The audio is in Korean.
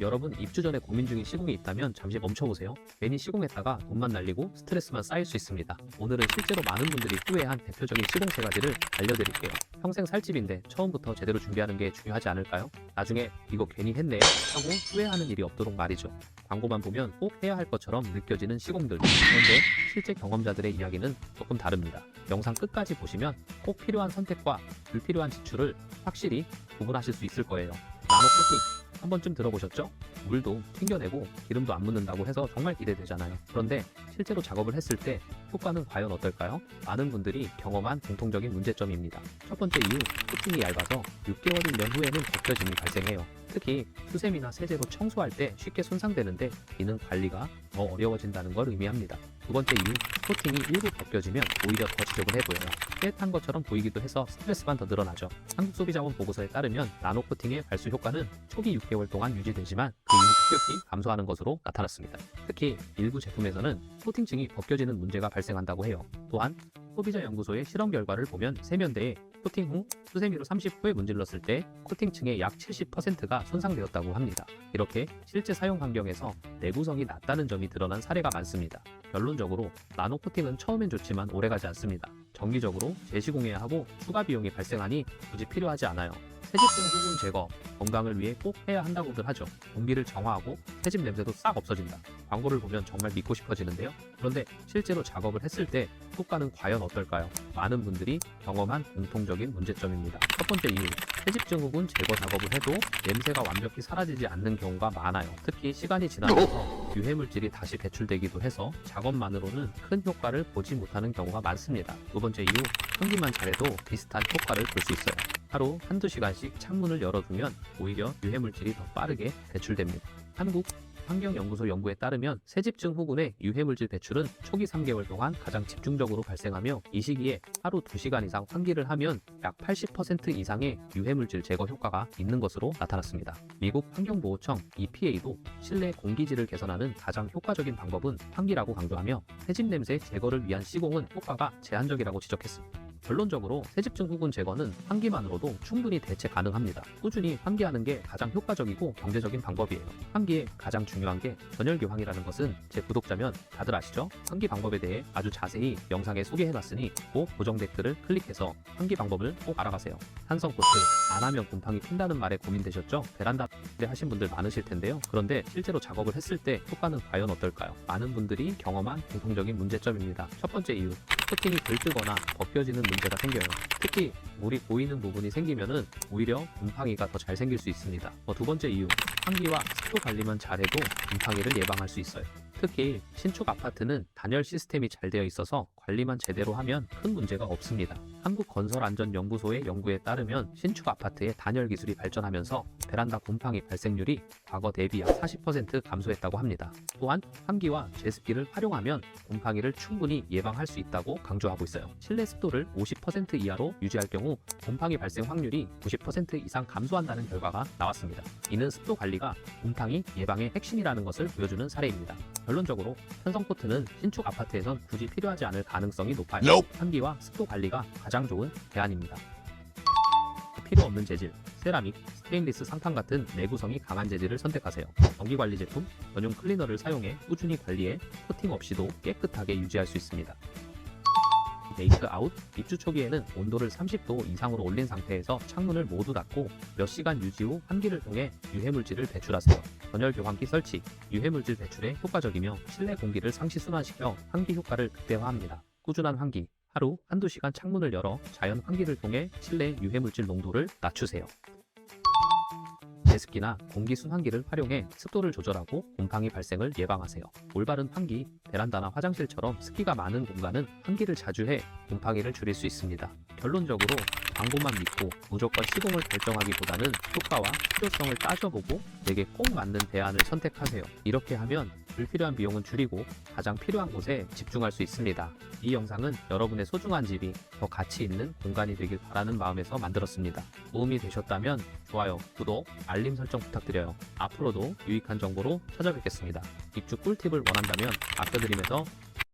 여러분 입주 전에 고민 중인 시공이 있다면 잠시 멈춰보세요. 괜히 시공했다가 돈만 날리고 스트레스만 쌓일 수 있습니다. 오늘은 실제로 많은 분들이 후회한 대표적인 시공 세 가지를 알려드릴게요. 평생 살 집인데 처음부터 제대로 준비하는 게 중요하지 않을까요? 나중에 이거 괜히 했네 하고 후회하는 일이 없도록 말이죠. 광고만 보면 꼭 해야 할 것처럼 느껴지는 시공들. 그런데 실제 경험자들의 이야기는 조금 다릅니다. 영상 끝까지 보시면 꼭 필요한 선택과 불필요한 지출을 확실히 구분하실 수 있을 거예요. 나노 코팅 한 번쯤 들어보셨죠? 물도 튕겨내고 기름도 안 묻는다고 해서 정말 기대되잖아요. 그런데 실제로 작업을 했을 때 효과는 과연 어떨까요? 많은 분들이 경험한 공통적인 문제점입니다. 첫 번째 이유, 코팅이 얇아서 6개월, 1년 후에는 벗겨짐이 발생해요. 특히 수세미나 세제로 청소할 때 쉽게 손상되는데 이는 관리가 더 어려워진다는 걸 의미합니다. 두 번째 이유, 코팅이 일부 벗겨지면 오히려 더 지저분해 보여요. 깨끗한 것처럼 보이기도 해서 스트레스만 더 늘어나죠. 한국소비자원 보고서에 따르면 나노 코팅의 발수 효과는 초기 6개월 동안 유지되지만 그 이후 급격히 감소하는 것으로 나타났습니다. 특히 일부 제품에서는 코팅층이 벗겨지는 문제가 발생한다고 해요. 또한 소비자연구소의 실험 결과를 보면 세면대에 코팅 후 수세미로 30초에 문질렀을 때 코팅층의 약 70%가 손상되었다고 합니다. 이렇게 실제 사용 환경에서 내구성이 낮다는 점이 드러난 사례가 많습니다. 결론적으로 나노 코팅은 처음엔 좋지만 오래가지 않습니다. 정기적으로 재시공해야 하고 추가 비용이 발생하니 굳이 필요하지 않아요. 새집등 후분 제거, 건강을 위해 꼭 해야 한다고들 하죠. 공기를 정화하고 새집 냄새도 싹 없어진다. 광고를 보면 정말 믿고 싶어지는데요. 그런데 실제로 작업을 했을 때 효과는 과연 어떨까요? 많은 분들이 경험한 공통적인 문제점입니다. 첫 번째 이유, 새집증 후분 제거 작업을 해도 냄새가 완벽히 사라지지 않는 경우가 많아요. 특히 시간이 지나면서 유해물질이 다시 배출되기도 해서 작업만으로는 큰 효과를 보지 못하는 경우가 많습니다. 두 번째 이유, 환기만 잘해도 비슷한 효과를 볼 수 있어요. 하루 한두 시간씩 창문을 열어두면 오히려 유해물질이 더 빠르게 배출됩니다. 한국환경연구소 연구에 따르면 새집증 후군의 유해물질 배출은 초기 3개월 동안 가장 집중적으로 발생하며 이 시기에 하루 2시간 이상 환기를 하면 약 80% 이상의 유해물질 제거 효과가 있는 것으로 나타났습니다. 미국 환경보호청 EPA도 실내 공기질을 개선하는 가장 효과적인 방법은 환기라고 강조하며 새집 냄새 제거를 위한 시공은 효과가 제한적이라고 지적했습니다. 결론적으로 새집증 후군 제거는 환기만으로도 충분히 대체 가능합니다. 꾸준히 환기하는 게 가장 효과적이고 경제적인 방법이에요. 환기에 가장 중요한 게 전열교환이라는 것은 제 구독자면 다들 아시죠? 환기 방법에 대해 아주 자세히 영상에 소개해놨으니 꼭 고정 댓글을 클릭해서 환기 방법을 꼭 알아가세요. 한성코트, 안 하면 곰팡이 핀다는 말에 고민되셨죠? 베란다 하신 분들 많으실 텐데요. 그런데 실제로 작업을 했을 때 효과는 과연 어떨까요? 많은 분들이 경험한 공통적인 문제점입니다. 첫 번째 이유, 코팅이 들뜨거나 벗겨지는 문제가 생겨요. 특히 물이 고이는 부분이 생기면은 오히려 곰팡이가 더 잘 생길 수 있습니다. 두 번째 이유, 환기와 습도 관리만 잘해도 곰팡이를 예방할 수 있어요. 특히 신축 아파트는 단열 시스템이 잘 되어 있어서 관리만 제대로 하면 큰 문제가 없습니다. 한국건설안전연구소의 연구에 따르면 신축 아파트의 단열 기술이 발전하면서 베란다 곰팡이 발생률이 과거 대비 약 40% 감소했다고 합니다. 또한 환기와 제습기를 활용하면 곰팡이를 충분히 예방할 수 있다고 강조하고 있어요. 실내 습도를 50% 이하로 유지할 경우 곰팡이 발생 확률이 90% 이상 감소한다는 결과가 나왔습니다. 이는 습도 관리가 곰팡이 예방의 핵심이라는 것을 보여주는 사례입니다. 결론적으로 현성코트는 신축 아파트에선 굳이 필요하지 않을 가능성이 높아요. 환기와 습도 관리가 가장 좋은 대안입니다. 필요 없는 재질, 세라믹, 스테인리스 상판 같은 내구성이 강한 재질을 선택하세요. 전기관리 제품, 전용 클리너를 사용해 꾸준히 관리해 코팅 없이도 깨끗하게 유지할 수 있습니다. 베이크 아웃, 입주 초기에는 온도를 30도 이상으로 올린 상태에서 창문을 모두 닫고 몇 시간 유지 후 환기를 통해 유해물질을 배출하세요. 전열 교환기 설치, 유해물질 배출에 효과적이며 실내 공기를 상시 순환시켜 환기 효과를 극대화합니다. 꾸준한 환기, 하루 한두 시간 창문을 열어 자연 환기를 통해 실내 유해물질 농도를 낮추세요. 제습기나 공기 순환기를 활용해 습도를 조절하고 곰팡이 발생을 예방하세요. 올바른 환기, 베란다나 화장실처럼 습기가 많은 공간은 환기를 자주 해 곰팡이를 줄일 수 있습니다. 결론적으로 광고만 믿고 무조건 시공을 결정하기보다는 효과와 필요성을 따져보고 내게 꼭 맞는 대안을 선택하세요. 이렇게 하면 불필요한 비용은 줄이고 가장 필요한 곳에 집중할 수 있습니다. 이 영상은 여러분의 소중한 집이 더 가치 있는 공간이 되길 바라는 마음에서 만들었습니다. 도움이 되셨다면 좋아요, 구독, 알림 설정 부탁드려요. 앞으로도 유익한 정보로 찾아뵙겠습니다. 입주 꿀팁을 원한다면 아껴드림에서